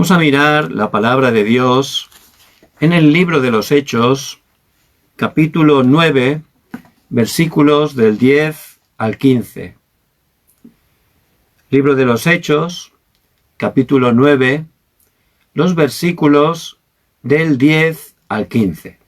Vamos a mirar la palabra de Dios en el libro de los Hechos, capítulo 9, versículos del 10 al 15. Libro de los Hechos, capítulo 9, los versículos del 10 al 15.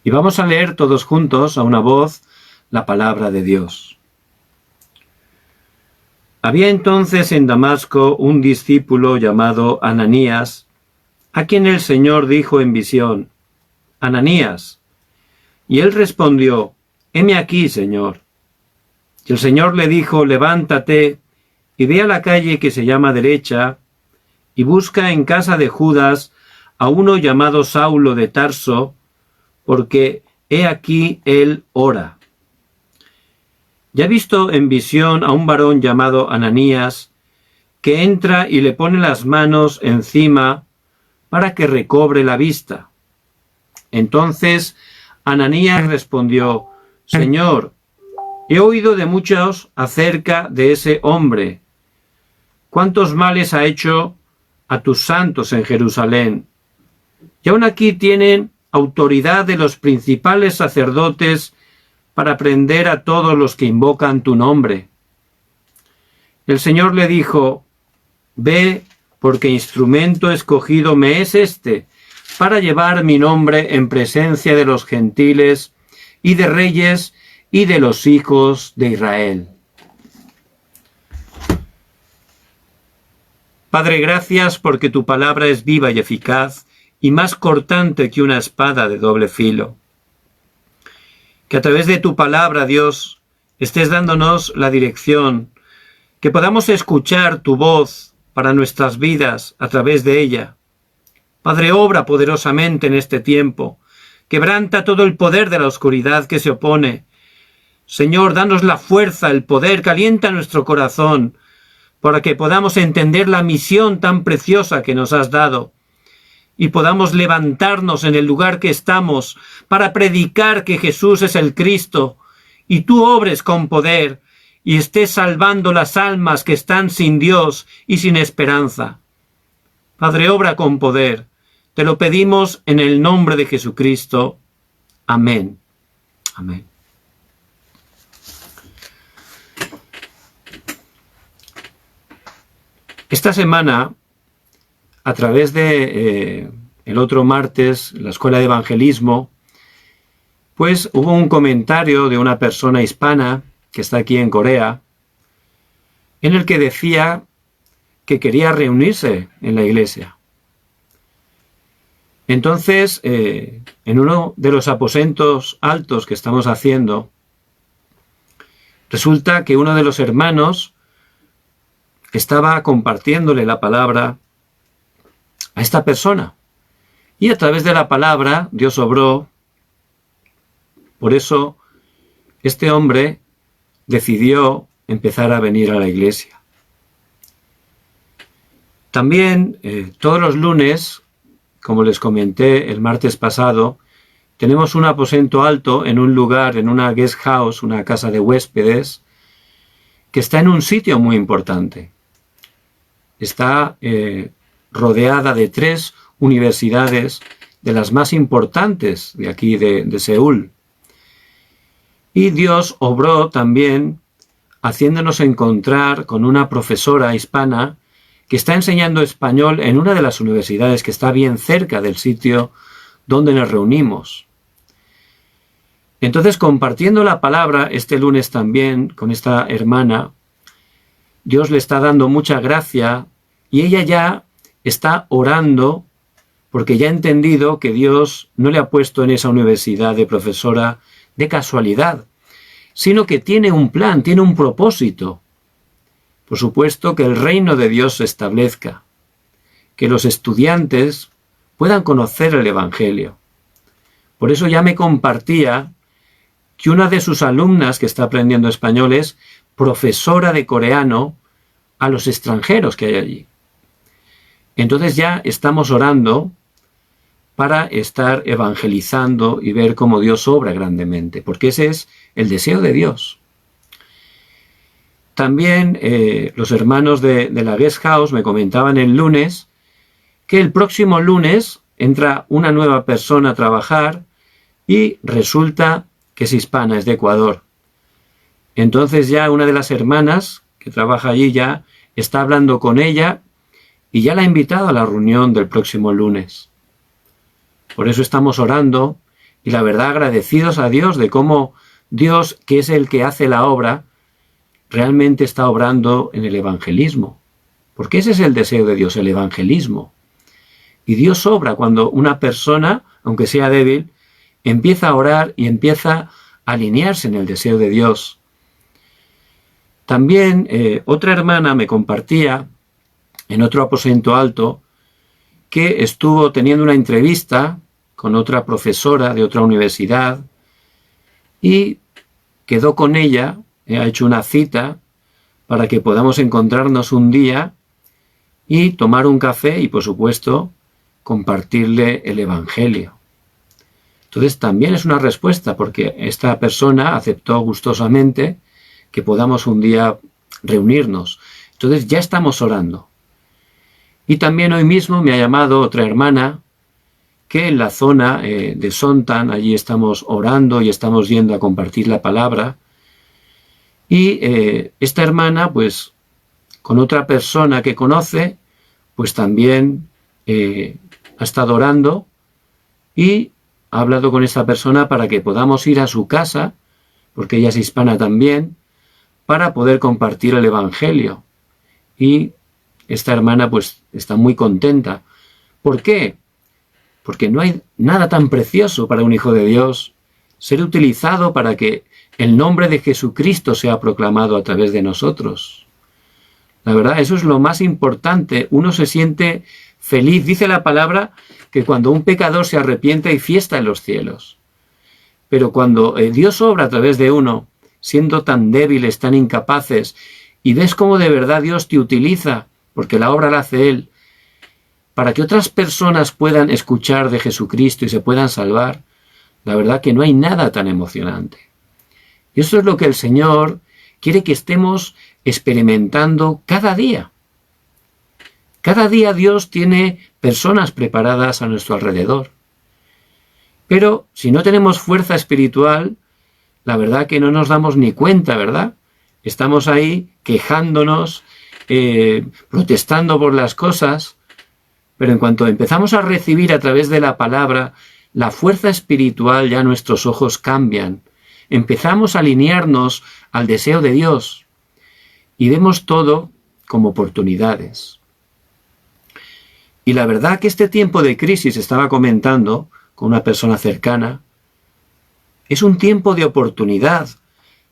Y vamos a leer todos juntos a una voz la palabra de Dios. Había entonces en Damasco un discípulo llamado Ananías, a quien el Señor dijo en visión: Ananías. Y él respondió: heme aquí, Señor. Y el Señor le dijo: levántate y ve a la calle que se llama Derecha, y busca en casa de Judas a uno llamado Saulo de Tarso, porque he aquí él ora. Ya he visto en visión a un varón llamado Ananías, que entra y le pone las manos encima para que recobre la vista. Entonces Ananías respondió: Señor, he oído de muchos acerca de ese hombre, cuántos males ha hecho a tus santos en Jerusalén. Y aún aquí tienen autoridad de los principales sacerdotes para prender a todos los que invocan tu nombre. El Señor le dijo: ve, porque instrumento escogido me es este, para llevar mi nombre en presencia de los gentiles y de reyes y de los hijos de Israel. Padre, gracias porque tu palabra es viva y eficaz, y más cortante que una espada de doble filo. Que a través de tu palabra, Dios, estés dándonos la dirección, que podamos escuchar tu voz para nuestras vidas a través de ella. Padre, obra poderosamente en este tiempo. Quebranta todo el poder de la oscuridad que se opone. Señor, danos la fuerza, el poder, calienta nuestro corazón, para que podamos entender la misión tan preciosa que nos has dado, y podamos levantarnos en el lugar que estamos para predicar que Jesús es el Cristo, y tú obres con poder y estés salvando las almas que están sin Dios y sin esperanza. Padre, obra con poder. Te lo pedimos en el nombre de Jesucristo. Amén. Amén. Esta semana, a través de el otro martes, la Escuela de Evangelismo, pues hubo un comentario de una persona hispana que está aquí en Corea, en el que decía que quería reunirse en la iglesia. Entonces, en uno de los aposentos altos que estamos haciendo, resulta que uno de los hermanos estaba compartiéndole la palabra a esta persona. Y a través de la palabra Dios obró. Por eso este hombre decidió empezar a venir a la iglesia. También todos los lunes, como les comenté el martes pasado, tenemos un aposento alto en un lugar, en una guest house, una casa de huéspedes, que está en un sitio muy importante. Está rodeada de 3 universidades de las más importantes de aquí de Seúl. Y Dios obró también haciéndonos encontrar con una profesora hispana que está enseñando español en una de las universidades que está bien cerca del sitio donde nos reunimos. Entonces, compartiendo la palabra este lunes también con esta hermana, Dios le está dando mucha gracia y ella ya está orando porque ya ha entendido que Dios no le ha puesto en esa universidad de profesora de casualidad, sino que tiene un plan, tiene un propósito. Por supuesto, que el reino de Dios se establezca, que los estudiantes puedan conocer el Evangelio. Por eso ya me compartía que una de sus alumnas que está aprendiendo español es profesora de coreano a los extranjeros que hay allí. Entonces ya estamos orando para estar evangelizando y ver cómo Dios obra grandemente, porque ese es el deseo de Dios. También los hermanos de la Guest House me comentaban el lunes que el próximo lunes entra una nueva persona a trabajar y resulta que es hispana, es de Ecuador. Entonces ya una de las hermanas que trabaja allí ya está hablando con ella y ya la ha invitado a la reunión del próximo lunes. Por eso estamos orando y la verdad agradecidos a Dios de cómo Dios, que es el que hace la obra, realmente está obrando en el evangelismo. Porque ese es el deseo de Dios, el evangelismo. Y Dios obra cuando una persona, aunque sea débil, empieza a orar y empieza a alinearse en el deseo de Dios. También otra hermana me compartía en otro aposento alto que estuvo teniendo una entrevista con otra profesora de otra universidad y quedó con ella, ha hecho una cita para que podamos encontrarnos un día y tomar un café y, por supuesto, compartirle el Evangelio. Entonces también es una respuesta porque esta persona aceptó gustosamente que podamos un día reunirnos. Entonces ya estamos orando. Y también hoy mismo me ha llamado otra hermana que en la zona de Sontan, allí estamos orando y estamos yendo a compartir la palabra. Y esta hermana, pues, con otra persona que conoce, pues también ha estado orando y ha hablado con esta persona para que podamos ir a su casa, porque ella es hispana también, para poder compartir el Evangelio. Y esta hermana pues está muy contenta. ¿Por qué? Porque no hay nada tan precioso para un hijo de Dios ser utilizado para que el nombre de Jesucristo sea proclamado a través de nosotros. La verdad, eso es lo más importante. Uno se siente feliz. Dice la palabra que cuando un pecador se arrepiente hay fiesta en los cielos. Pero cuando Dios obra a través de uno, siendo tan débiles, tan incapaces, y ves cómo de verdad Dios te utiliza, porque la obra la hace Él, para que otras personas puedan escuchar de Jesucristo y se puedan salvar, la verdad que no hay nada tan emocionante. Y eso es lo que el Señor quiere que estemos experimentando cada día. Cada día Dios tiene personas preparadas a nuestro alrededor. Pero si no tenemos fuerza espiritual, la verdad que no nos damos ni cuenta, ¿verdad? Estamos ahí quejándonos, protestando por las cosas, pero en cuanto empezamos a recibir a través de la palabra la fuerza espiritual, ya nuestros ojos cambian. Empezamos a alinearnos al deseo de Dios y vemos todo como oportunidades. Y la verdad que este tiempo de crisis, estaba comentando con una persona cercana, es un tiempo de oportunidad,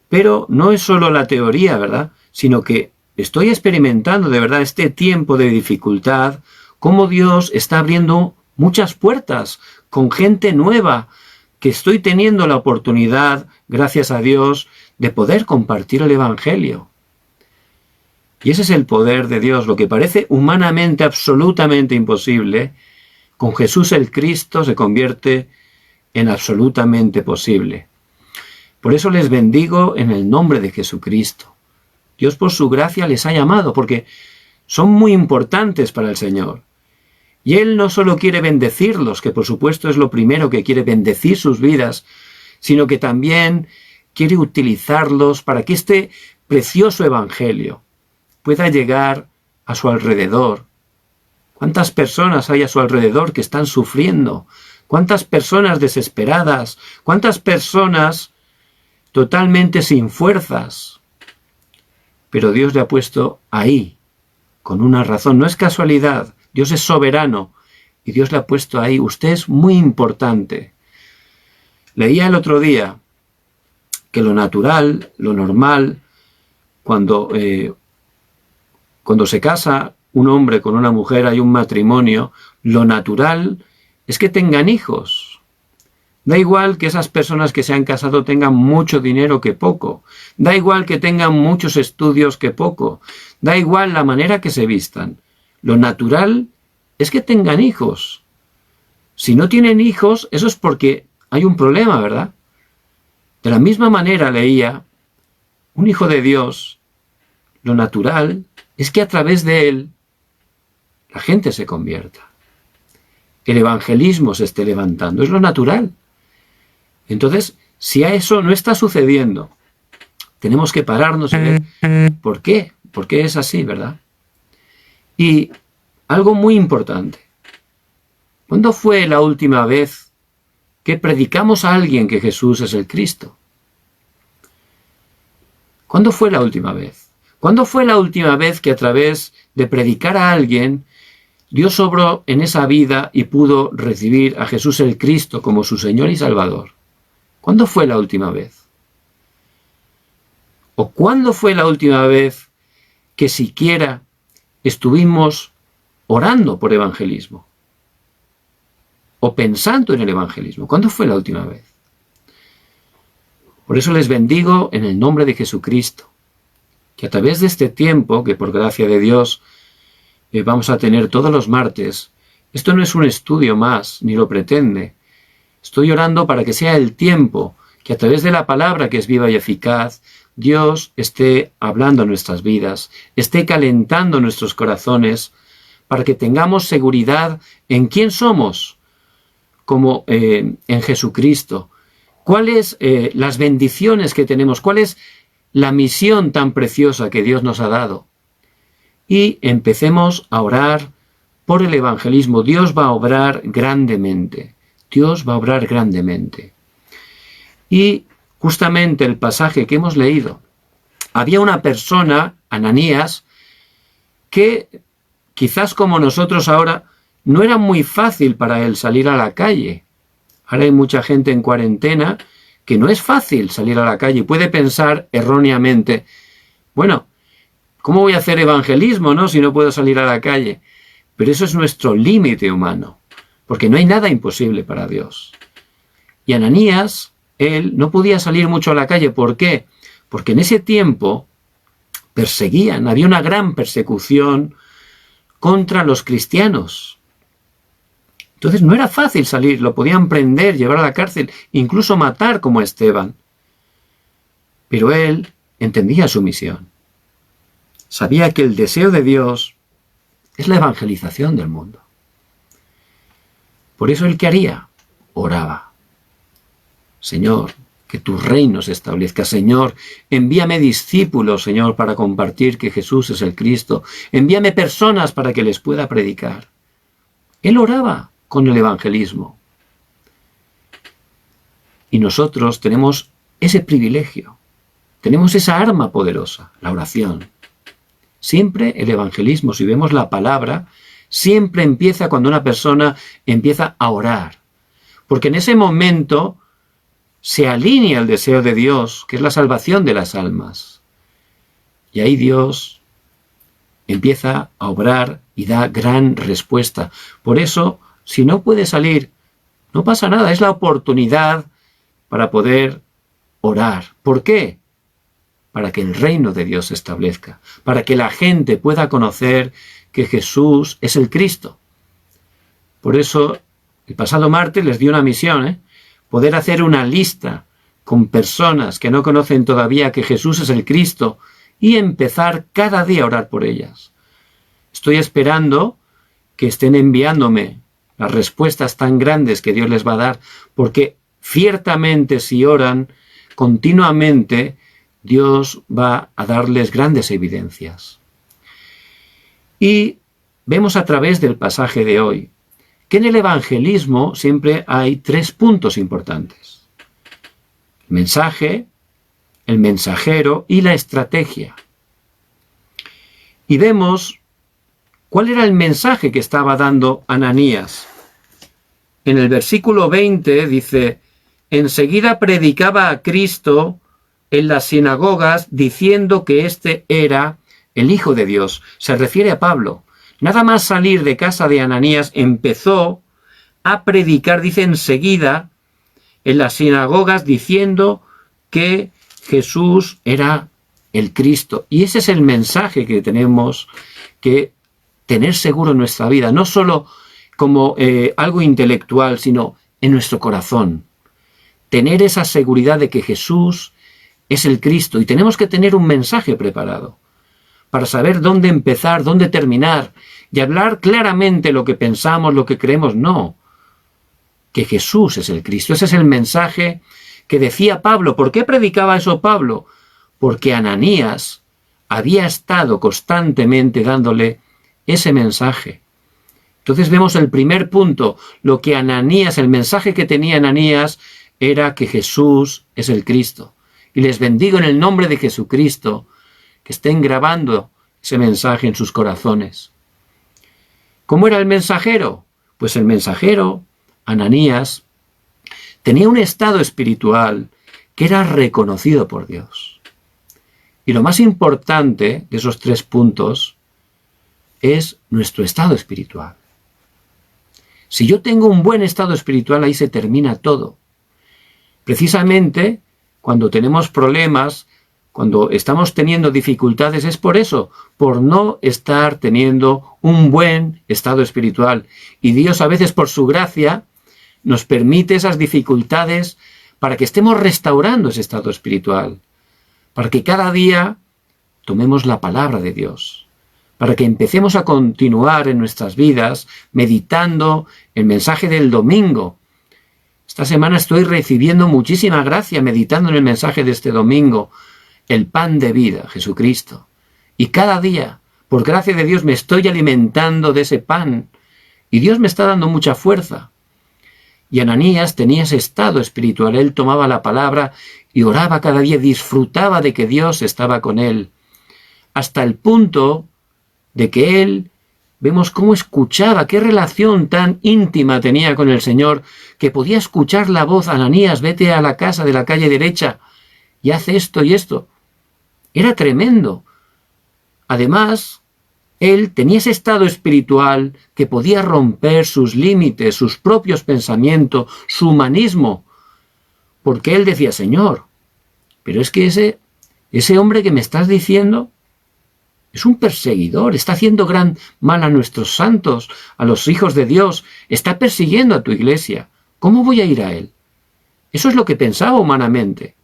pero no es solo la teoría, ¿verdad? Sino que estoy experimentando de verdad este tiempo de dificultad, cómo Dios está abriendo muchas puertas con gente nueva, que estoy teniendo la oportunidad, gracias a Dios, de poder compartir el Evangelio. Y ese es el poder de Dios, lo que parece humanamente absolutamente imposible, con Jesús el Cristo se convierte en absolutamente posible. Por eso les bendigo en el nombre de Jesucristo. Dios por su gracia les ha llamado, porque son muy importantes para el Señor. Y Él no solo quiere bendecirlos, que por supuesto es lo primero que quiere, bendecir sus vidas, sino que también quiere utilizarlos para que este precioso Evangelio pueda llegar a su alrededor. ¿Cuántas personas hay a su alrededor que están sufriendo? ¿Cuántas personas desesperadas? ¿Cuántas personas totalmente sin fuerzas? Pero Dios le ha puesto ahí, con una razón. No es casualidad. Dios es soberano y Dios le ha puesto ahí. Usted es muy importante. Leía el otro día que lo natural, lo normal, cuando se casa un hombre con una mujer, hay un matrimonio, lo natural es que tengan hijos. Da igual que esas personas que se han casado tengan mucho dinero que poco. Da igual que tengan muchos estudios que poco. Da igual la manera que se vistan. Lo natural es que tengan hijos. Si no tienen hijos, eso es porque hay un problema, ¿verdad? De la misma manera leía, un hijo de Dios, lo natural es que a través de él la gente se convierta. El evangelismo se esté levantando, es lo natural. Entonces, si a eso no está sucediendo, tenemos que pararnos y ver por qué es así, ¿verdad? Y algo muy importante, ¿cuándo fue la última vez que predicamos a alguien que Jesús es el Cristo? ¿Cuándo fue la última vez? ¿Cuándo fue la última vez que a través de predicar a alguien, Dios obró en esa vida y pudo recibir a Jesús el Cristo como su Señor y Salvador? ¿Cuándo fue la última vez? ¿O cuándo fue la última vez que siquiera estuvimos orando por evangelismo? ¿O pensando en el evangelismo? ¿Cuándo fue la última vez? Por eso les bendigo en el nombre de Jesucristo, que a través de este tiempo, que por gracia de Dios vamos a tener todos los martes, esto no es un estudio más, ni lo pretende. Estoy orando para que sea el tiempo que a través de la palabra que es viva y eficaz, Dios esté hablando en nuestras vidas, esté calentando nuestros corazones, para que tengamos seguridad en quién somos, como en Jesucristo. ¿Cuáles las bendiciones que tenemos? ¿Cuál es la misión tan preciosa que Dios nos ha dado? Y empecemos a orar por el evangelismo. Dios va a obrar grandemente. Dios va a obrar grandemente. Y justamente el pasaje que hemos leído, había una persona, Ananías, que quizás como nosotros ahora, no era muy fácil para él salir a la calle. Ahora hay mucha gente en cuarentena que no es fácil salir a la calle. Puede pensar erróneamente, bueno, ¿cómo voy a hacer evangelismo, no, si no puedo salir a la calle? Pero eso es nuestro límite humano, porque no hay nada imposible para Dios. Y Ananías, él no podía salir mucho a la calle. ¿Por qué? Porque en ese tiempo perseguían, había una gran persecución contra los cristianos. Entonces no era fácil salir, lo podían prender, llevar a la cárcel, incluso matar como a Esteban. Pero él entendía su misión. Sabía que el deseo de Dios es la evangelización del mundo. Por eso él, ¿qué haría? Oraba. Señor, que tu reino se establezca. Señor, envíame discípulos, Señor, para compartir que Jesús es el Cristo. Envíame personas para que les pueda predicar. Él oraba con el evangelismo. Y nosotros tenemos ese privilegio. Tenemos esa arma poderosa, la oración. Siempre el evangelismo, si vemos la palabra, siempre empieza cuando una persona empieza a orar. Porque en ese momento se alinea el deseo de Dios, que es la salvación de las almas. Y ahí Dios empieza a obrar y da gran respuesta. Por eso, si no puede salir, no pasa nada, es la oportunidad para poder orar. ¿Por qué? Para que el reino de Dios se establezca, para que la gente pueda conocer que Jesús es el Cristo. Por eso, el pasado martes les di una misión, poder hacer una lista con personas que no conocen todavía que Jesús es el Cristo y empezar cada día a orar por ellas. Estoy esperando que estén enviándome las respuestas tan grandes que Dios les va a dar, porque ciertamente si oran continuamente, Dios va a darles grandes evidencias. Y vemos a través del pasaje de hoy que en el evangelismo siempre hay 3 puntos importantes: el mensaje, el mensajero y la estrategia. Y vemos cuál era el mensaje que estaba dando Ananías. En el versículo 20 dice: enseguida predicaba a Cristo en las sinagogas diciendo que éste era el Hijo de Dios. Se refiere a Pablo. Nada más salir de casa de Ananías empezó a predicar, dice enseguida, en las sinagogas diciendo que Jesús era el Cristo. Y ese es el mensaje que tenemos que tener seguro en nuestra vida. No solo como algo intelectual, sino en nuestro corazón. Tener esa seguridad de que Jesús es el Cristo, y tenemos que tener un mensaje preparado para saber dónde empezar, dónde terminar, y hablar claramente lo que pensamos, lo que creemos. No, que Jesús es el Cristo. Ese es el mensaje que decía Pablo. ¿Por qué predicaba eso Pablo? Porque Ananías había estado constantemente dándole ese mensaje. Entonces vemos el primer punto, lo que Ananías, el mensaje que tenía Ananías era que Jesús es el Cristo. Y les bendigo en el nombre de Jesucristo, que estén grabando ese mensaje en sus corazones. ¿Cómo era el mensajero? Pues el mensajero, Ananías, tenía un estado espiritual que era reconocido por Dios. Y lo más importante de esos 3 puntos es nuestro estado espiritual. Si yo tengo un buen estado espiritual, ahí se termina todo. Precisamente cuando tenemos problemas, cuando estamos teniendo dificultades, es por eso, por no estar teniendo un buen estado espiritual. Y Dios a veces por su gracia nos permite esas dificultades para que estemos restaurando ese estado espiritual, para que cada día tomemos la palabra de Dios, para que empecemos a continuar en nuestras vidas meditando el mensaje del domingo. Esta semana estoy recibiendo muchísima gracia meditando en el mensaje de este domingo, el pan de vida, Jesucristo. Y cada día, por gracia de Dios, me estoy alimentando de ese pan y Dios me está dando mucha fuerza. Y Ananías tenía ese estado espiritual. Él tomaba la palabra y oraba cada día, disfrutaba de que Dios estaba con él, hasta el punto de que él, vemos cómo escuchaba, qué relación tan íntima tenía con el Señor, que podía escuchar la voz: Ananías, vete a la casa de la calle derecha y hace esto y esto. Era tremendo. Además, él tenía ese estado espiritual que podía romper sus límites, sus propios pensamientos, su humanismo, porque él decía: Señor, pero es que ese hombre que me estás diciendo es un perseguidor, está haciendo gran mal a nuestros santos, a los hijos de Dios, está persiguiendo a tu iglesia. ¿Cómo voy a ir a él? Eso es lo que pensaba humanamente.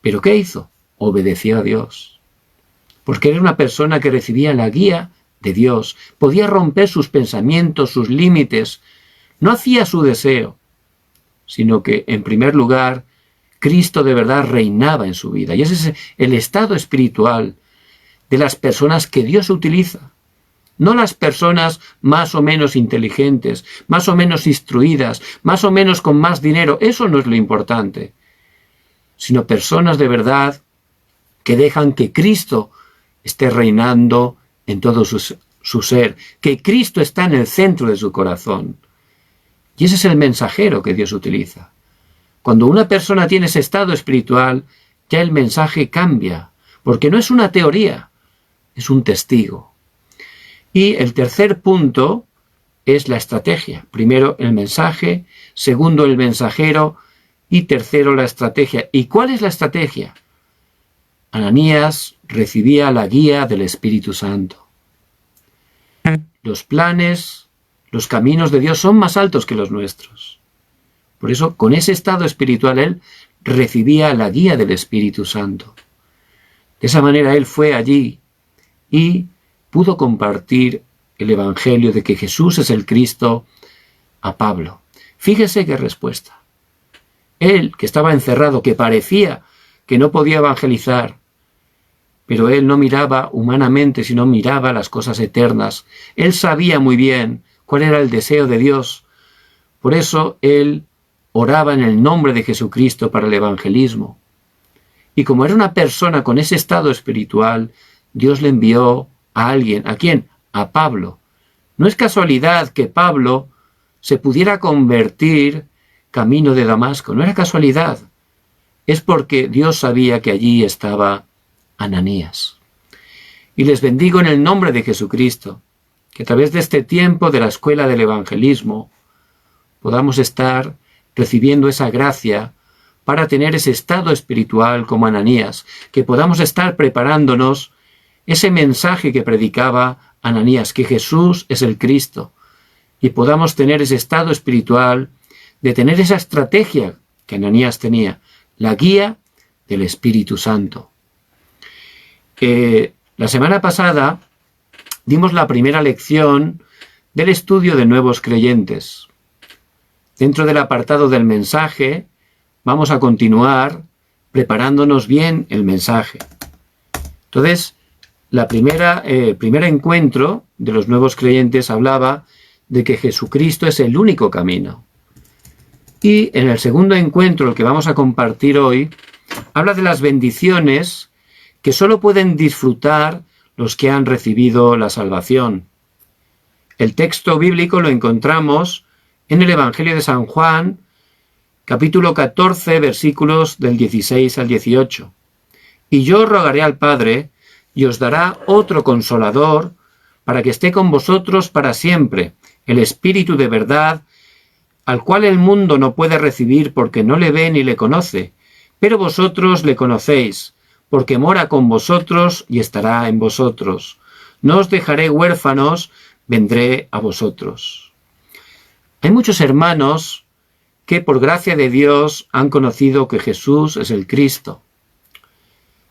¿Pero qué hizo? Obedeció a Dios. Porque era una persona que recibía la guía de Dios, podía romper sus pensamientos, sus límites, no hacía su deseo, sino que, en primer lugar, Cristo de verdad reinaba en su vida. Y ese es el estado espiritual de las personas que Dios utiliza. No las personas más o menos inteligentes, más o menos instruidas, más o menos con más dinero. Eso no es lo importante. Sino personas de verdad que dejan que Cristo esté reinando en todo su ser. Que Cristo está en el centro de su corazón. Y ese es el mensajero que Dios utiliza. Cuando una persona tiene ese estado espiritual, ya el mensaje cambia. Porque no es una teoría, es un testigo. Y el tercer punto es la estrategia. Primero el mensaje, segundo el mensajero y tercero la estrategia. ¿Y cuál es la estrategia? Ananías recibía la guía del Espíritu Santo. Los planes, los caminos de Dios son más altos que los nuestros. Por eso, con ese estado espiritual, él recibía la guía del Espíritu Santo. De esa manera, él fue allí y pudo compartir el Evangelio de que Jesús es el Cristo a Pablo. Fíjese qué respuesta. Él, que estaba encerrado, que parecía que no podía evangelizar, pero él no miraba humanamente, sino miraba las cosas eternas. Él sabía muy bien cuál era el deseo de Dios. Por eso él oraba en el nombre de Jesucristo para el evangelismo. Y como era una persona con ese estado espiritual, Dios le envió a alguien. ¿A quién? A Pablo. No es casualidad que Pablo se pudiera convertir camino de Damasco. No era casualidad. Es porque Dios sabía que allí estaba Ananías. Y les bendigo en el nombre de Jesucristo, que a través de este tiempo de la escuela del evangelismo podamos estar recibiendo esa gracia para tener ese estado espiritual como Ananías, que podamos estar preparándonos ese mensaje que predicaba Ananías, que Jesús es el Cristo, y podamos tener ese estado espiritual de tener esa estrategia que Ananías tenía, la guía del Espíritu Santo. La semana pasada dimos la primera lección del estudio de nuevos creyentes. Dentro del apartado del mensaje vamos a continuar preparándonos bien el mensaje. Entonces, primer encuentro de los nuevos creyentes hablaba de que Jesucristo es el único camino. Y en el segundo encuentro, el que vamos a compartir hoy, habla de las bendiciones que solo pueden disfrutar los que han recibido la salvación. El texto bíblico lo encontramos en el Evangelio de San Juan, capítulo 14, versículos del 16 al 18. Y yo rogaré al Padre, y os dará otro Consolador, para que esté con vosotros para siempre, el Espíritu de verdad, al cual el mundo no puede recibir porque no le ve ni le conoce, pero vosotros le conocéis, porque mora con vosotros y estará en vosotros. No os dejaré huérfanos, vendré a vosotros. Hay muchos hermanos que por gracia de Dios han conocido que Jesús es el Cristo,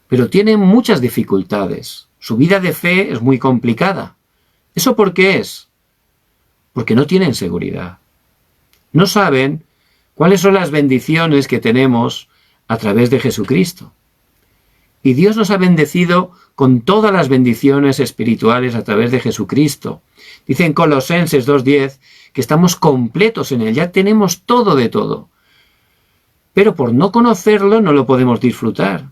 pero tienen muchas dificultades. Su vida de fe es muy complicada. ¿Eso por qué es? Porque no tienen seguridad. No saben cuáles son las bendiciones que tenemos a través de Jesucristo. Y Dios nos ha bendecido con todas las bendiciones espirituales a través de Jesucristo. Dice en Colosenses 2:10 que estamos completos en Él, ya tenemos todo de todo. Pero por no conocerlo no lo podemos disfrutar.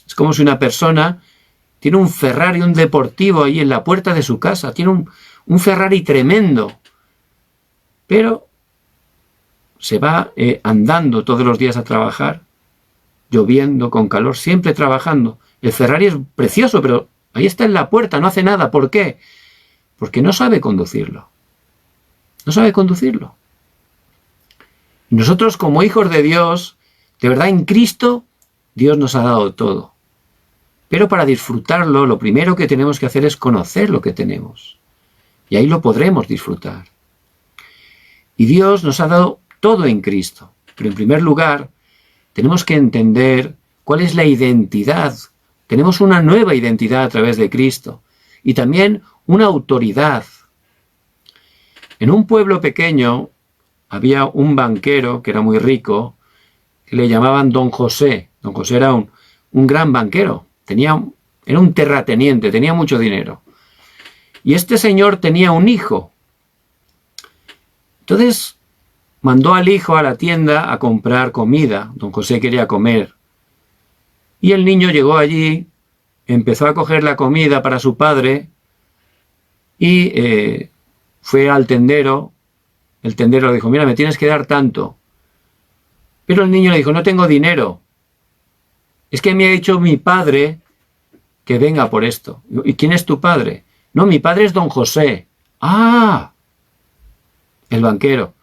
Es como si una persona tiene un Ferrari, un deportivo ahí en la puerta de su casa, tiene un Ferrari tremendo, pero se va andando todos los días a trabajar, lloviendo, con calor, siempre trabajando. El Ferrari es precioso, pero ahí está en la puerta, no hace nada. ¿Por qué? Porque no sabe conducirlo. No sabe conducirlo. Nosotros como hijos de Dios, de verdad en Cristo, Dios nos ha dado todo. Pero para disfrutarlo, lo primero que tenemos que hacer es conocer lo que tenemos. Y ahí lo podremos disfrutar. Y Dios nos ha dado todo en Cristo. Pero en primer lugar, tenemos que entender cuál es la identidad. Tenemos una nueva identidad a través de Cristo. Y también una autoridad. En un pueblo pequeño había un banquero que era muy rico, que le llamaban Don José. Don José era un gran banquero. Era un terrateniente, tenía mucho dinero. Y este señor tenía un hijo. Entonces mandó al hijo a la tienda a comprar comida. Don José quería comer. Y el niño llegó allí, empezó a coger la comida para su padre y fue al tendero. El tendero le dijo, mira, me tienes que dar tanto. Pero el niño le dijo, no tengo dinero. Es que me ha dicho mi padre que venga por esto. ¿Y quién es tu padre? No, mi padre es Don José. ¡Ah! El banquero.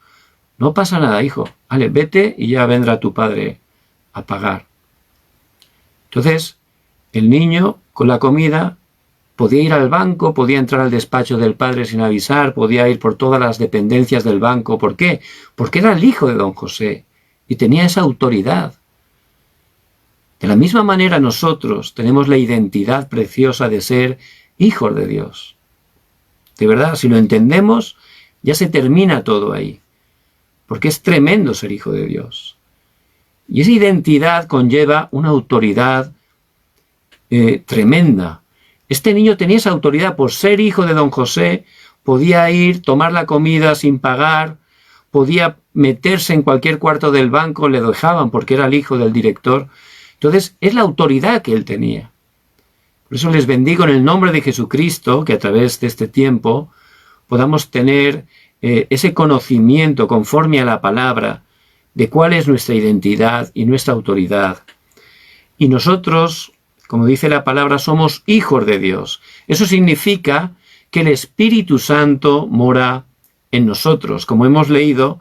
No pasa nada, hijo. Vale, vete y ya vendrá tu padre a pagar. Entonces, el niño con la comida podía ir al banco, podía entrar al despacho del padre sin avisar, podía ir por todas las dependencias del banco. ¿Por qué? Porque era el hijo de Don José y tenía esa autoridad. De la misma manera nosotros tenemos la identidad preciosa de ser hijos de Dios. De verdad, si lo entendemos, ya se termina todo ahí. Porque es tremendo ser hijo de Dios. Y esa identidad conlleva una autoridad tremenda. Este niño tenía esa autoridad por ser hijo de Don José, podía ir, tomar la comida sin pagar, podía meterse en cualquier cuarto del banco, le dejaban porque era el hijo del director. Entonces, es la autoridad que él tenía. Por eso les bendigo en el nombre de Jesucristo, que a través de este tiempo podamos tener ese conocimiento conforme a la palabra de cuál es nuestra identidad y nuestra autoridad. Y nosotros, como dice la palabra, somos hijos de Dios. Eso significa que el Espíritu Santo mora en nosotros. Como hemos leído,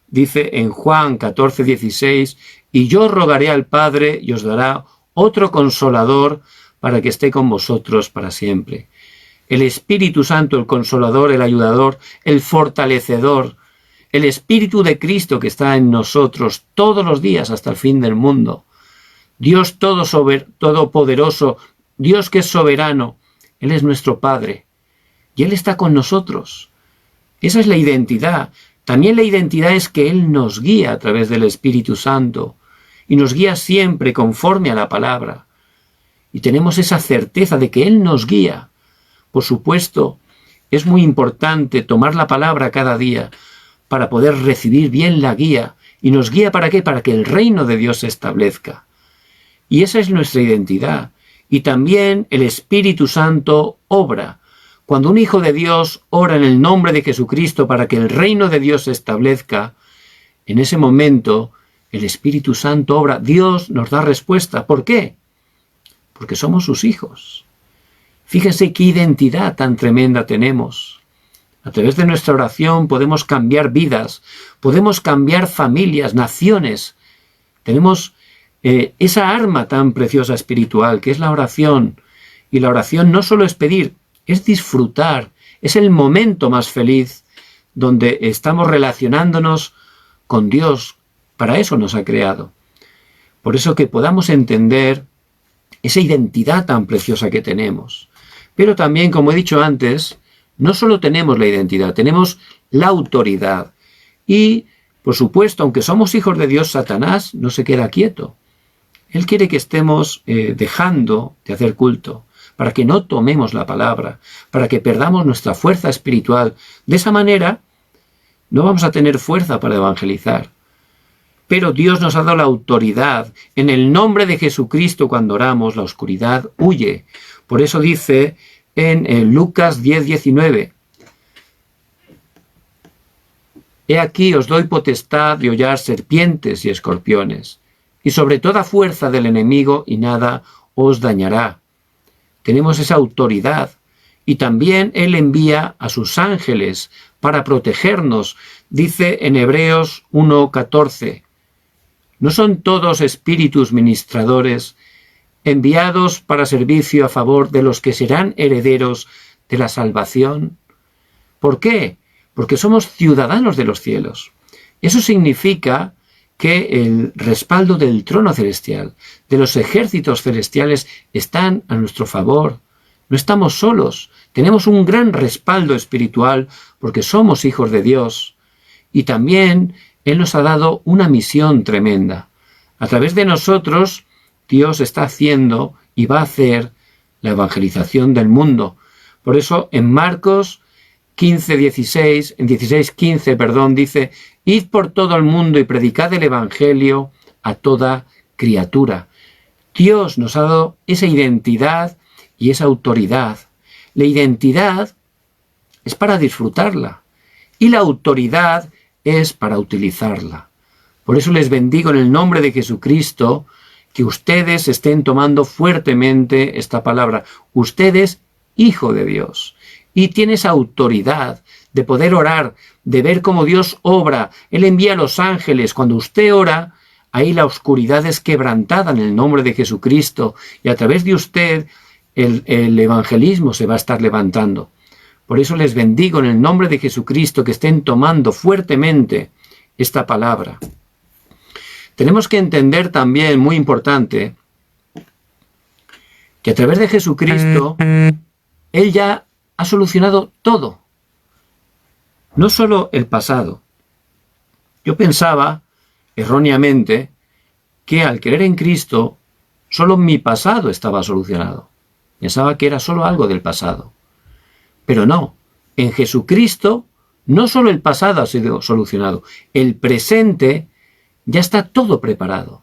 dice en Juan 14:16, y yo rogaré al Padre y os dará otro Consolador para que esté con vosotros para siempre. el Espíritu Santo, el Consolador, el Ayudador, el Fortalecedor, el Espíritu de Cristo que está en nosotros todos los días hasta el fin del mundo. Dios todopoderoso, Dios que es soberano, Él es nuestro Padre y Él está con nosotros. Esa es la identidad. También la identidad es que Él nos guía a través del Espíritu Santo y nos guía siempre conforme a la palabra. Y tenemos esa certeza de que Él nos guía. Por supuesto, es muy importante tomar la palabra cada día para poder recibir bien la guía. ¿Y nos guía para qué? Para que el reino de Dios se establezca. Y esa es nuestra identidad. Y también el Espíritu Santo obra. Cuando un hijo de Dios ora en el nombre de Jesucristo para que el reino de Dios se establezca, en ese momento el Espíritu Santo obra. Dios nos da respuesta. ¿Por qué? Porque somos sus hijos. Fíjense qué identidad tan tremenda tenemos. A través de nuestra oración podemos cambiar vidas, podemos cambiar familias, naciones. Tenemos esa arma tan preciosa espiritual que es la oración. Y la oración no solo es pedir, es disfrutar. Es el momento más feliz donde estamos relacionándonos con Dios. Para eso nos ha creado. Por eso que podamos entender esa identidad tan preciosa que tenemos. Pero también, como he dicho antes, no solo tenemos la identidad, tenemos la autoridad. Y, por supuesto, aunque somos hijos de Dios, Satanás no se queda quieto. Él quiere que estemos dejando de hacer culto, para que no tomemos la palabra, para que perdamos nuestra fuerza espiritual. De esa manera, no vamos a tener fuerza para evangelizar. Pero Dios nos ha dado la autoridad. En el nombre de Jesucristo, cuando oramos, la oscuridad huye. Por eso dice en Lucas 10:19, «He aquí os doy potestad de hollar serpientes y escorpiones, y sobre toda fuerza del enemigo, y nada os dañará». Tenemos esa autoridad. Y también Él envía a sus ángeles para protegernos. Dice en Hebreos 1:14, ¿no son todos espíritus ministradores enviados para servicio a favor de los que serán herederos de la salvación? ¿Por qué? Porque somos ciudadanos de los cielos. Eso significa que el respaldo del trono celestial, de los ejércitos celestiales, están a nuestro favor. No estamos solos. Tenemos un gran respaldo espiritual porque somos hijos de Dios. Y también Él nos ha dado una misión tremenda. A través de nosotros, Dios está haciendo y va a hacer la evangelización del mundo. Por eso en Marcos 16:15, dice, «Id por todo el mundo y predicad el evangelio a toda criatura». Dios nos ha dado esa identidad y esa autoridad. La identidad es para disfrutarla y la autoridad es para utilizarla. Por eso les bendigo en el nombre de Jesucristo, que ustedes estén tomando fuertemente esta palabra. Usted es hijo de Dios y tienes autoridad de poder orar, de ver cómo Dios obra. Él envía a los ángeles. Cuando usted ora, ahí la oscuridad es quebrantada en el nombre de Jesucristo y a través de usted el evangelismo se va a estar levantando. Por eso les bendigo en el nombre de Jesucristo que estén tomando fuertemente esta palabra. Tenemos que entender también, muy importante, que a través de Jesucristo, Él ya ha solucionado todo. No solo el pasado. Yo pensaba, erróneamente, que al creer en Cristo, solo mi pasado estaba solucionado. Pensaba que era solo algo del pasado. Pero no, en Jesucristo, no solo el pasado ha sido solucionado, el presente ya está todo preparado.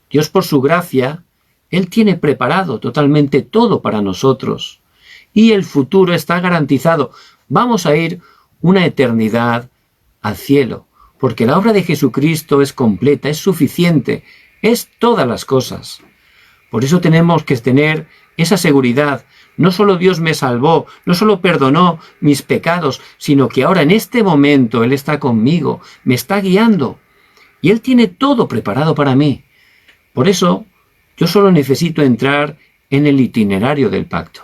Dios, por su gracia, Él tiene preparado totalmente todo para nosotros. Y el futuro está garantizado. Vamos a ir una eternidad al cielo, porque la obra de Jesucristo es completa, es suficiente, es todas las cosas. Por eso tenemos que tener esa seguridad. No solo Dios me salvó, no solo perdonó mis pecados, sino que ahora en este momento Él está conmigo, me está guiando. Y Él tiene todo preparado para mí. Por eso, yo solo necesito entrar en el itinerario del pacto.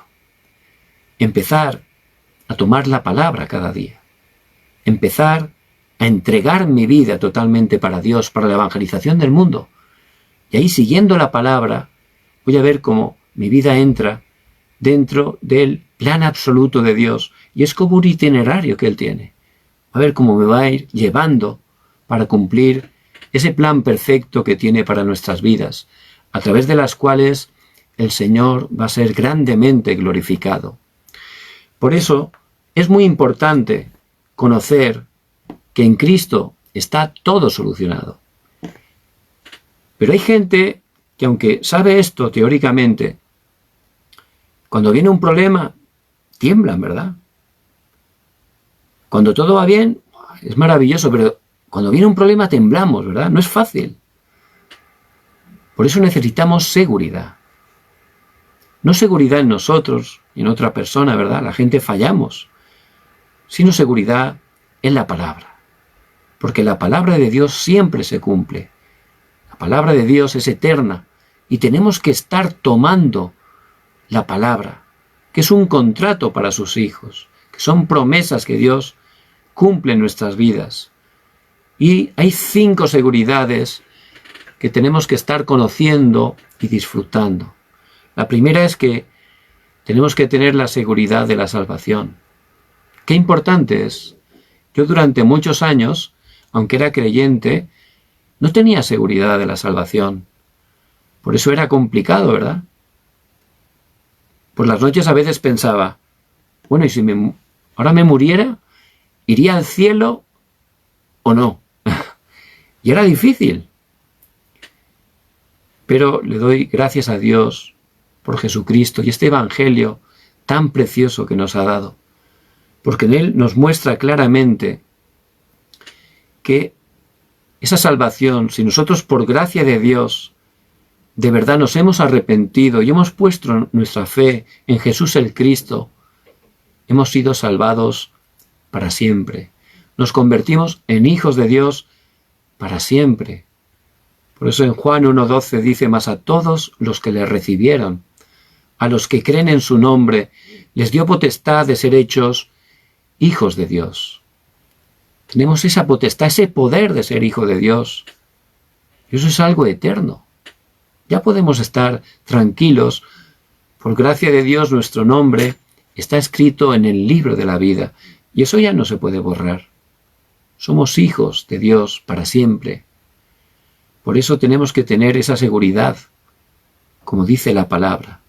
Empezar a tomar la palabra cada día. Empezar a entregar mi vida totalmente para Dios, para la evangelización del mundo. Y ahí, siguiendo la palabra, voy a ver cómo mi vida entra dentro del plan absoluto de Dios. Y es como un itinerario que Él tiene. A ver cómo me va a ir llevando para cumplir ese plan perfecto que tiene para nuestras vidas, a través de las cuales el Señor va a ser grandemente glorificado. Por eso es muy importante conocer que en Cristo está todo solucionado. Pero hay gente que, aunque sabe esto teóricamente, cuando viene un problema, tiemblan, ¿verdad? Cuando todo va bien, es maravilloso, pero cuando viene un problema temblamos, ¿verdad? No es fácil. Por eso necesitamos seguridad. No seguridad en nosotros y en otra persona, ¿verdad? La gente fallamos. Sino seguridad en la palabra. Porque la palabra de Dios siempre se cumple. La palabra de Dios es eterna. Y tenemos que estar tomando la palabra, que es un contrato para sus hijos, que son promesas que Dios cumple en nuestras vidas. Y hay 5 seguridades que tenemos que estar conociendo y disfrutando. La primera es que tenemos que tener la seguridad de la salvación. Qué importante es. Yo durante muchos años, aunque era creyente, no tenía seguridad de la salvación. Por eso era complicado, ¿verdad? Por las noches a veces pensaba, bueno, ¿y si ahora me muriera? ¿Iría al cielo o no? Y era difícil. Pero le doy gracias a Dios por Jesucristo y este Evangelio tan precioso que nos ha dado. Porque en Él nos muestra claramente que esa salvación, si nosotros por gracia de Dios de verdad nos hemos arrepentido y hemos puesto nuestra fe en Jesús el Cristo, hemos sido salvados para siempre. Nos convertimos en hijos de Dios para siempre. Por eso en Juan 1:12 dice, mas a todos los que le recibieron, a los que creen en su nombre, les dio potestad de ser hechos hijos de Dios. Tenemos esa potestad, ese poder de ser hijo de Dios. Y eso es algo eterno. Ya podemos estar tranquilos. Por gracia de Dios, nuestro nombre está escrito en el libro de la vida. Y eso ya no se puede borrar. Somos hijos de Dios para siempre. Por eso tenemos que tener esa seguridad, como dice la palabra.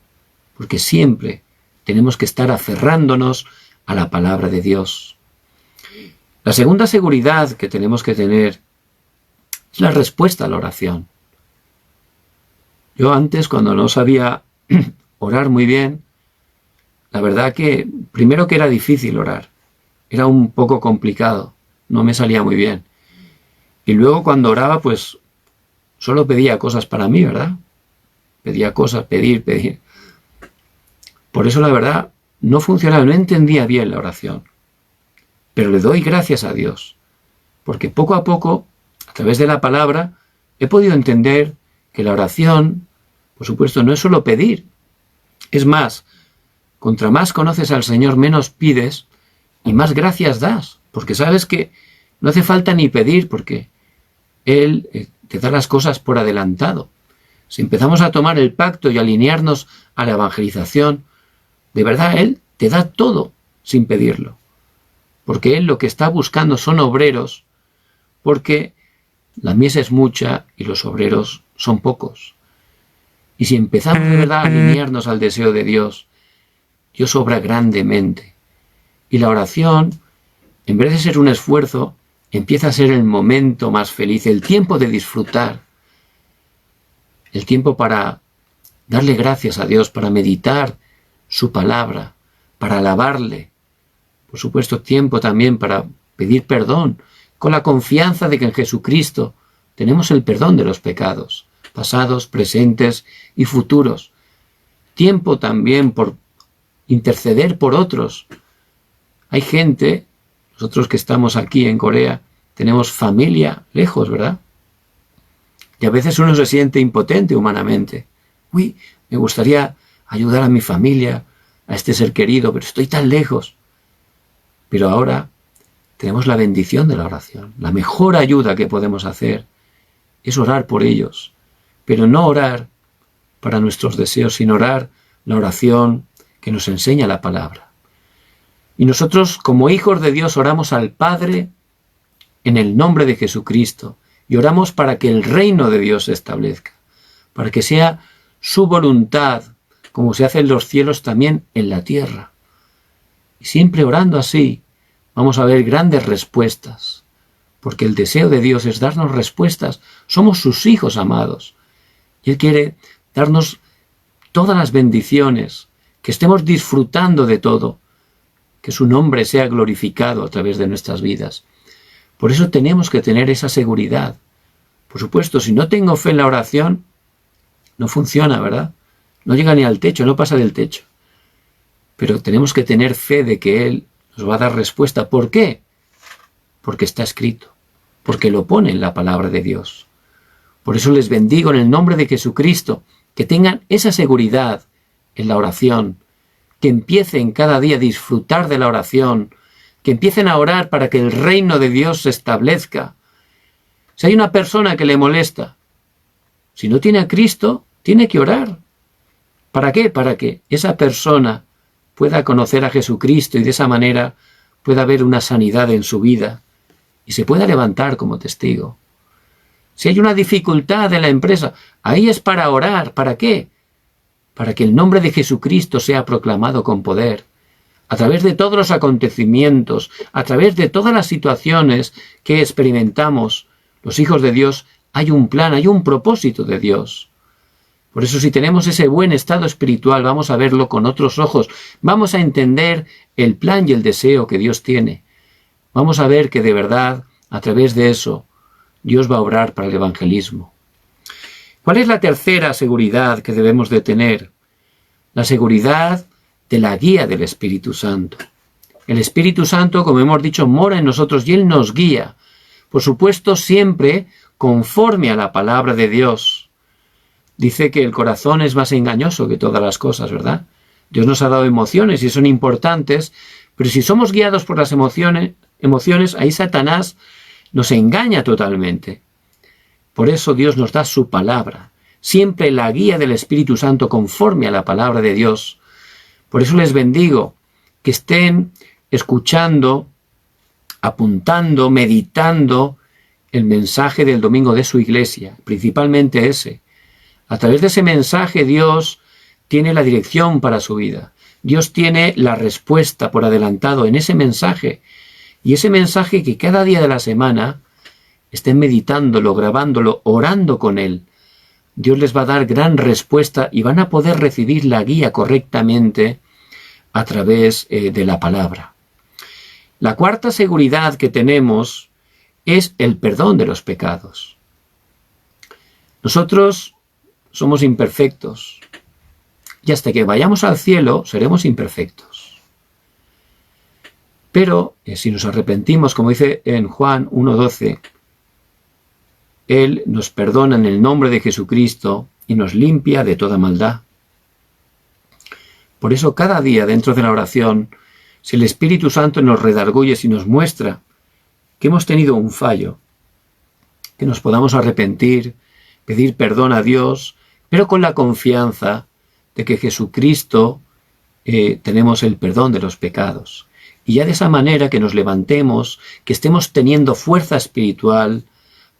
Porque siempre tenemos que estar aferrándonos a la palabra de Dios. La segunda seguridad que tenemos que tener es la respuesta a la oración. Yo antes, cuando no sabía orar muy bien, la verdad que primero que era difícil orar, era un poco complicado, no me salía muy bien. Y luego cuando oraba, pues solo pedía cosas para mí, ¿verdad? Pedía cosas, pedir. Por eso la verdad no funcionaba, no entendía bien la oración. Pero le doy gracias a Dios, porque poco a poco, a través de la palabra, he podido entender que la oración, por supuesto, no es solo pedir. Es más, contra más conoces al Señor, menos pides y más gracias das, porque sabes que no hace falta ni pedir, porque Él te da las cosas por adelantado. Si empezamos a tomar el pacto y alinearnos a la evangelización, de verdad Él te da todo sin pedirlo. Porque Él lo que está buscando son obreros, porque la mies es mucha y los obreros son pocos. Y si empezamos de verdad a alinearnos al deseo de Dios, Dios obra grandemente. Y la oración, en vez de ser un esfuerzo, empieza a ser el momento más feliz, el tiempo de disfrutar, el tiempo para darle gracias a Dios, para meditar su palabra, para alabarle. Por supuesto, tiempo también para pedir perdón, con la confianza de que en Jesucristo tenemos el perdón de los pecados, pasados, presentes y futuros. Tiempo también por interceder por otros. Hay gente, nosotros que estamos aquí en Corea, tenemos familia lejos, ¿verdad? Y a veces uno se siente impotente humanamente. Uy, me gustaría ayudar a mi familia, a este ser querido, pero estoy tan lejos. Pero ahora tenemos la bendición de la oración. La mejor ayuda que podemos hacer es orar por ellos, pero no orar para nuestros deseos, sino orar la oración que nos enseña la palabra. Y nosotros, como hijos de Dios, oramos al Padre en el nombre de Jesucristo y oramos para que el reino de Dios se establezca, para que sea su voluntad, como se hace en los cielos, también en la tierra. Y siempre orando así, vamos a ver grandes respuestas, porque el deseo de Dios es darnos respuestas. Somos sus hijos amados, y Él quiere darnos todas las bendiciones, que estemos disfrutando de todo, que su nombre sea glorificado a través de nuestras vidas. Por eso tenemos que tener esa seguridad. Por supuesto, si no tengo fe en la oración, no funciona, ¿verdad? No llega ni al techo, no pasa del techo. Pero tenemos que tener fe de que Él nos va a dar respuesta. ¿Por qué? Porque está escrito, porque lo pone en la palabra de Dios. Por eso les bendigo en el nombre de Jesucristo, que tengan esa seguridad en la oración, que empiecen cada día a disfrutar de la oración, que empiecen a orar para que el reino de Dios se establezca. Si hay una persona que le molesta, si no tiene a Cristo, tiene que orar. ¿Para qué? Para que esa persona pueda conocer a Jesucristo y de esa manera pueda haber una sanidad en su vida y se pueda levantar como testigo. Si hay una dificultad en la empresa, ahí es para orar. ¿Para qué? Para que el nombre de Jesucristo sea proclamado con poder. A través de todos los acontecimientos, a través de todas las situaciones que experimentamos, los hijos de Dios, hay un plan, hay un propósito de Dios. Por eso, si tenemos ese buen estado espiritual, vamos a verlo con otros ojos. Vamos a entender el plan y el deseo que Dios tiene. Vamos a ver que de verdad, a través de eso, Dios va a obrar para el evangelismo. ¿Cuál es la tercera seguridad que debemos de tener? La seguridad de la guía del Espíritu Santo. El Espíritu Santo, como hemos dicho, mora en nosotros y Él nos guía. Por supuesto, siempre conforme a la palabra de Dios. Dice que el corazón es más engañoso que todas las cosas, ¿verdad? Dios nos ha dado emociones y son importantes, pero si somos guiados por las emociones, ahí Satanás nos engaña totalmente. Por eso Dios nos da su palabra, siempre la guía del Espíritu Santo conforme a la palabra de Dios. Por eso les bendigo que estén escuchando, apuntando, meditando el mensaje del domingo de su iglesia, principalmente ese. A través de ese mensaje Dios tiene la dirección para su vida. Dios tiene la respuesta por adelantado en ese mensaje. Y ese mensaje que cada día de la semana estén meditándolo, grabándolo, orando con él, Dios les va a dar gran respuesta y van a poder recibir la guía correctamente a través de la palabra. La cuarta seguridad que tenemos es el perdón de los pecados. Nosotros somos imperfectos y hasta que vayamos al cielo seremos imperfectos. Pero si nos arrepentimos, como dice en Juan 1:12, Él nos perdona en el nombre de Jesucristo y nos limpia de toda maldad. Por eso cada día dentro de la oración, si el Espíritu Santo nos redarguye, si nos muestra que hemos tenido un fallo, que nos podamos arrepentir, pedir perdón a Dios, pero con la confianza de que Jesucristo tenemos el perdón de los pecados. Y ya de esa manera que nos levantemos, que estemos teniendo fuerza espiritual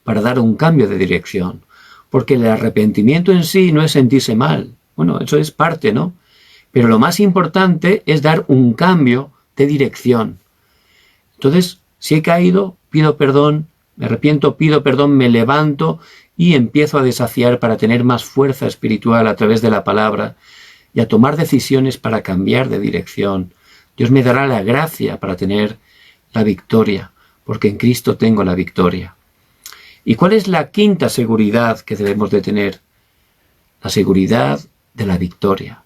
para dar un cambio de dirección. Porque el arrepentimiento en sí no es sentirse mal. Bueno, eso es parte, ¿no? Pero lo más importante es dar un cambio de dirección. Entonces, si he caído, pido perdón, me arrepiento, pido perdón, me levanto y empiezo a desafiar para tener más fuerza espiritual a través de la palabra y a tomar decisiones para cambiar de dirección. Dios me dará la gracia para tener la victoria, porque en Cristo tengo la victoria. ¿Y cuál es la quinta seguridad que debemos de tener? La seguridad de la victoria.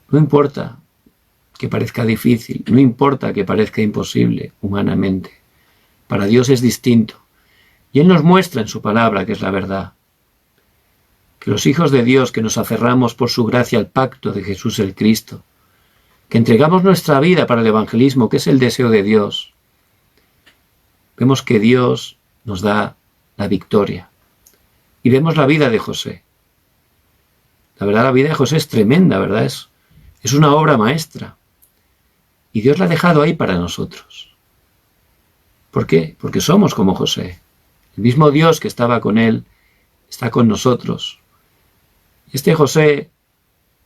No importa que parezca difícil, no importa que parezca imposible humanamente. Para Dios es distinto. Y Él nos muestra en su palabra que es la verdad. Que los hijos de Dios que nos aferramos por su gracia al pacto de Jesús el Cristo, que entregamos nuestra vida para el evangelismo, que es el deseo de Dios, vemos que Dios nos da la victoria. Y vemos la vida de José. La verdad, la vida de José es tremenda, ¿verdad? Es una obra maestra. Y Dios la ha dejado ahí para nosotros. ¿Por qué? Porque somos como José. El mismo Dios que estaba con él está con nosotros. Y este José,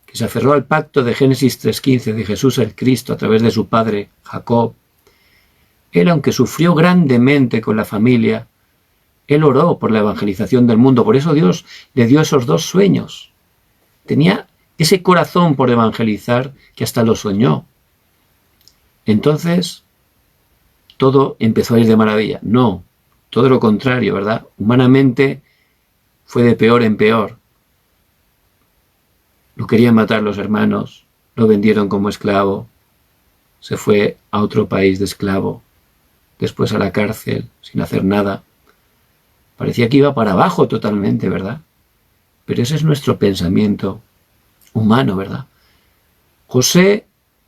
que se aferró al pacto de Génesis 3:15 de Jesús el Cristo a través de su padre Jacob, él, aunque sufrió grandemente con la familia, él oró por la evangelización del mundo. Por eso Dios le dio esos 2 sueños. Tenía ese corazón por evangelizar que hasta lo soñó. Entonces, todo empezó a ir de maravilla. No, todo lo contrario, ¿verdad? Humanamente fue de peor en peor. Lo querían matar los hermanos, lo vendieron como esclavo, se fue a otro país de esclavo, después a la cárcel, sin hacer nada. Parecía que iba para abajo totalmente, ¿verdad? Pero ese es nuestro pensamiento humano, ¿verdad? José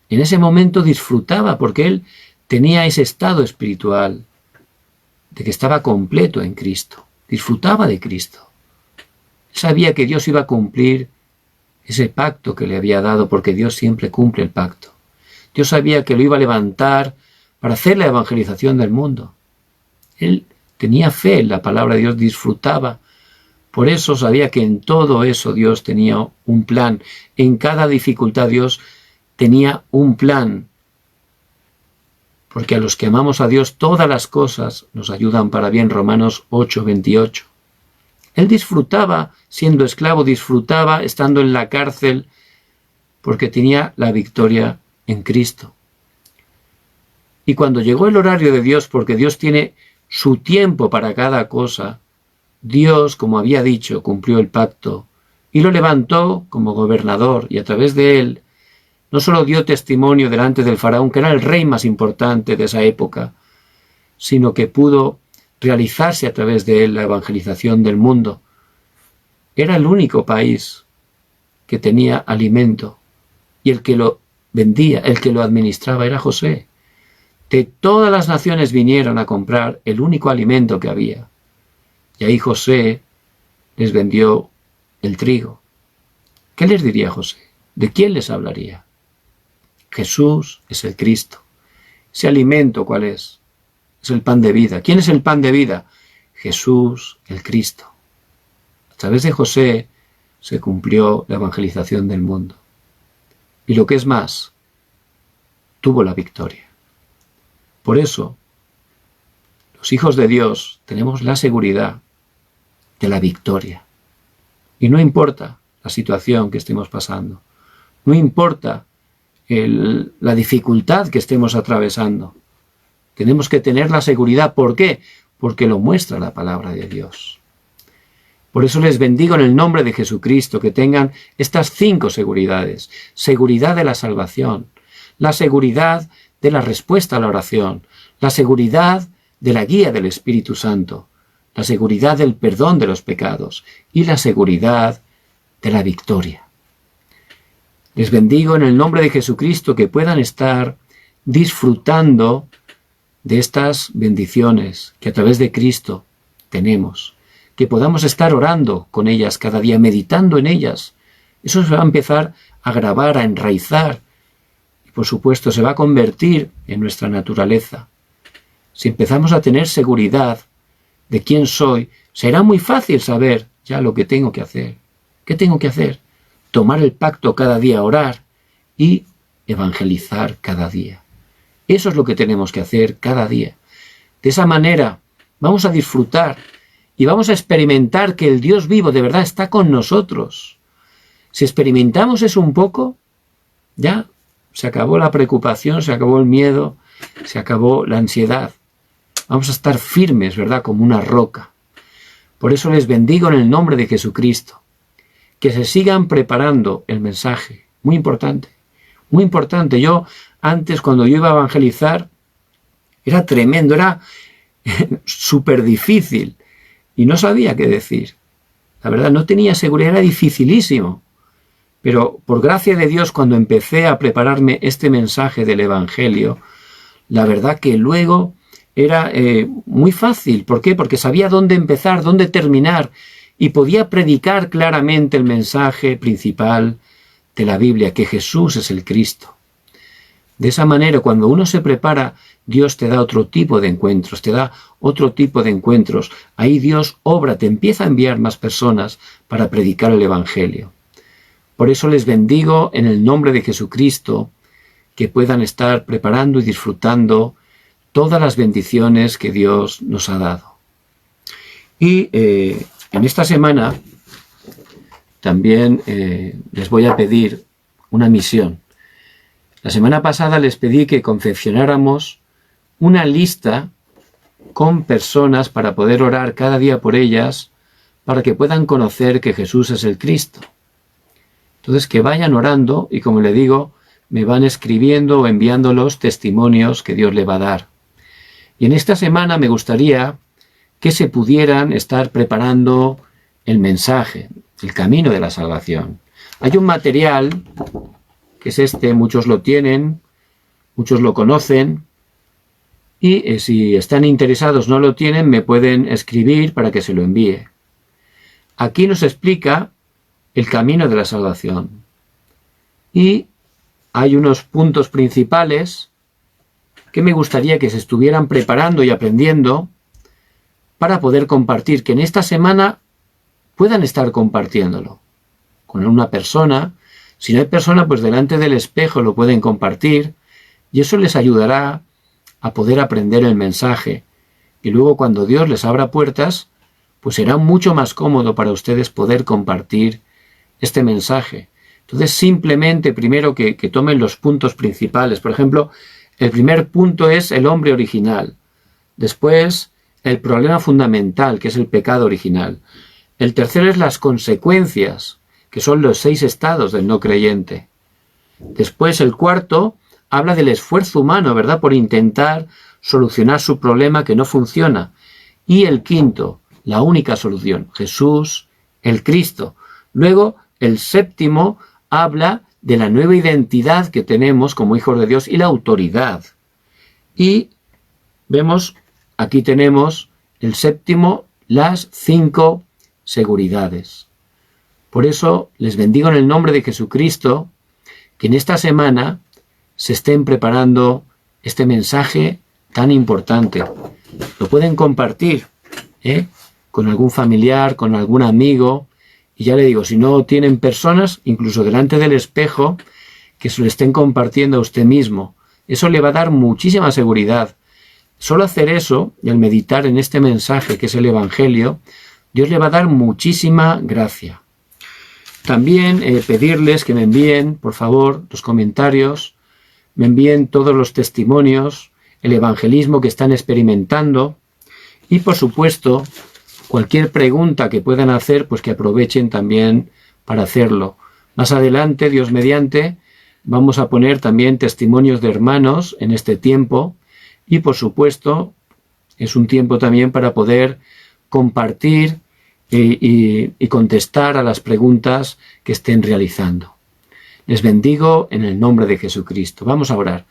en ese momento disfrutaba porque él tenía ese estado espiritual de que estaba completo en Cristo. Disfrutaba de Cristo. Él sabía que Dios iba a cumplir ese pacto que le había dado, porque Dios siempre cumple el pacto. Dios sabía que lo iba a levantar para hacer la evangelización del mundo. Él tenía fe en la palabra de Dios, disfrutaba. Por eso sabía que en todo eso Dios tenía un plan. En cada dificultad Dios tenía un plan. Porque a los que amamos a Dios todas las cosas nos ayudan para bien. Romanos 8:28. Él disfrutaba siendo esclavo, disfrutaba estando en la cárcel, porque tenía la victoria en Cristo. Y cuando llegó el horario de Dios, porque Dios tiene su tiempo para cada cosa, Dios, como había dicho, cumplió el pacto y lo levantó como gobernador, y a través de él no solo dio testimonio delante del faraón, que era el rey más importante de esa época, sino que pudo realizarse a través de él la evangelización del mundo. Era el único país que tenía alimento, y el que lo vendía, el que lo administraba era José. De todas las naciones vinieron a comprar el único alimento que había. Y ahí José les vendió el trigo. ¿Qué les diría José? ¿De quién les hablaría? Jesús es el Cristo. ¿Ese alimento cuál es? Es el pan de vida. ¿Quién es el pan de vida? Jesús, el Cristo. A través de José se cumplió la evangelización del mundo. Y lo que es más, tuvo la victoria. Por eso, los hijos de Dios tenemos la seguridad de la victoria. Y no importa la situación que estemos pasando, no importa la dificultad que estemos atravesando, tenemos que tener la seguridad. ¿Por qué? Porque lo muestra la palabra de Dios. Por eso les bendigo en el nombre de Jesucristo, que tengan estas 5 seguridades. Seguridad de la salvación, la seguridad de la respuesta a la oración, la seguridad de la guía del Espíritu Santo, la seguridad del perdón de los pecados y la seguridad de la victoria. Les bendigo en el nombre de Jesucristo, que puedan estar disfrutando de estas bendiciones que a través de Cristo tenemos, que podamos estar orando con ellas cada día, meditando en ellas. Eso se va a empezar a grabar, a enraizar, y por supuesto se va a convertir en nuestra naturaleza. Si empezamos a tener seguridad de quién soy, será muy fácil saber ya lo que tengo que hacer. ¿Qué tengo que hacer? Tomar el pacto cada día, orar y evangelizar cada día. Eso es lo que tenemos que hacer cada día. De esa manera vamos a disfrutar y vamos a experimentar que el Dios vivo de verdad está con nosotros. Si experimentamos eso un poco, ya se acabó la preocupación, se acabó el miedo, se acabó la ansiedad. Vamos a estar firmes, ¿verdad? Como una roca. Por eso les bendigo en el nombre de Jesucristo. Que se sigan preparando el mensaje. Muy importante. Muy importante. Yo antes, cuando yo iba a evangelizar, era tremendo, era súper difícil. Y no sabía qué decir. La verdad, no tenía seguridad, era dificilísimo. Pero por gracia de Dios, cuando empecé a prepararme este mensaje del Evangelio, la verdad que luego era muy fácil. ¿Por qué? Porque sabía dónde empezar, dónde terminar, y podía predicar claramente el mensaje principal de la Biblia, que Jesús es el Cristo. De esa manera, cuando uno se prepara, Dios te da otro tipo de encuentros, te da otro tipo de encuentros. Ahí Dios obra, te empieza a enviar más personas para predicar el Evangelio. Por eso les bendigo en el nombre de Jesucristo, que puedan estar preparando y disfrutando todas las bendiciones que Dios nos ha dado. Y en esta semana también les voy a pedir una misión. La semana pasada les pedí que confeccionáramos una lista con personas para poder orar cada día por ellas, para que puedan conocer que Jesús es el Cristo. Entonces, que vayan orando y, como le digo, me van escribiendo o enviando los testimonios que Dios le va a dar. Y en esta semana me gustaría que se pudieran estar preparando el mensaje, el camino de la salvación. Hay un material, que es este, muchos lo tienen, muchos lo conocen, y si están interesados, no lo tienen, me pueden escribir para que se lo envíe. Aquí nos explica el camino de la salvación. Y hay unos puntos principales que me gustaría que se estuvieran preparando y aprendiendo para poder compartir, que en esta semana puedan estar compartiéndolo con una persona. Si no hay persona, pues delante del espejo lo pueden compartir, y eso les ayudará a poder aprender el mensaje. Y luego, cuando Dios les abra puertas, pues será mucho más cómodo para ustedes poder compartir este mensaje. Entonces, simplemente primero que tomen los puntos principales. Por ejemplo, el primer punto es el hombre original. Después, el problema fundamental, que es el pecado original. El tercero es las consecuencias, que son los 6 estados del no creyente. Después, el cuarto habla del esfuerzo humano, ¿verdad?, por intentar solucionar su problema que no funciona. Y el quinto, la única solución, Jesús, el Cristo. Luego, el séptimo habla de la nueva identidad que tenemos como hijos de Dios y la autoridad. Y vemos, aquí tenemos el séptimo, las 5 seguridades. Por eso les bendigo en el nombre de Jesucristo, que en esta semana se estén preparando este mensaje tan importante. Lo pueden compartir con algún familiar, con algún amigo. Y ya le digo, si no tienen personas, incluso delante del espejo, que se lo estén compartiendo a usted mismo. Eso le va a dar muchísima seguridad. Solo hacer eso, y al meditar en este mensaje que es el Evangelio, Dios le va a dar muchísima gracia. También pedirles que me envíen, por favor, los comentarios, me envíen todos los testimonios, el evangelismo que están experimentando, y por supuesto, cualquier pregunta que puedan hacer, pues que aprovechen también para hacerlo. Más adelante, Dios mediante, vamos a poner también testimonios de hermanos en este tiempo, y por supuesto, es un tiempo también para poder compartir y contestar a las preguntas que estén realizando. Les bendigo en el nombre de Jesucristo. Vamos a orar.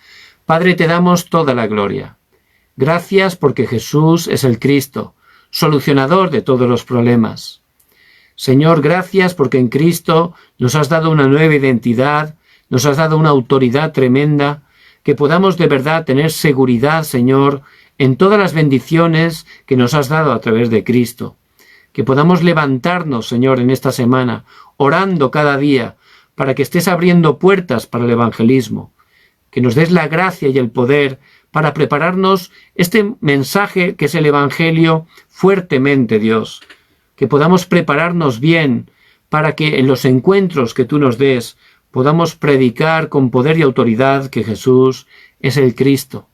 Padre, te damos toda la gloria. Gracias porque Jesús es el Cristo, solucionador de todos los problemas. Señor, gracias porque en Cristo nos has dado una nueva identidad, nos has dado una autoridad tremenda, que podamos de verdad tener seguridad, Señor, en todas las bendiciones que nos has dado a través de Cristo. Que podamos levantarnos, Señor, en esta semana, orando cada día, para que estés abriendo puertas para el evangelismo. Que nos des la gracia y el poder para prepararnos este mensaje que es el Evangelio fuertemente, Dios. Que podamos prepararnos bien para que en los encuentros que tú nos des podamos predicar con poder y autoridad que Jesús es el Cristo.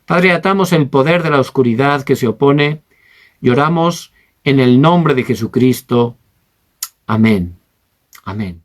Padre, atamos el poder de la oscuridad que se opone y oramos en el nombre de Jesucristo. Amén. Amén.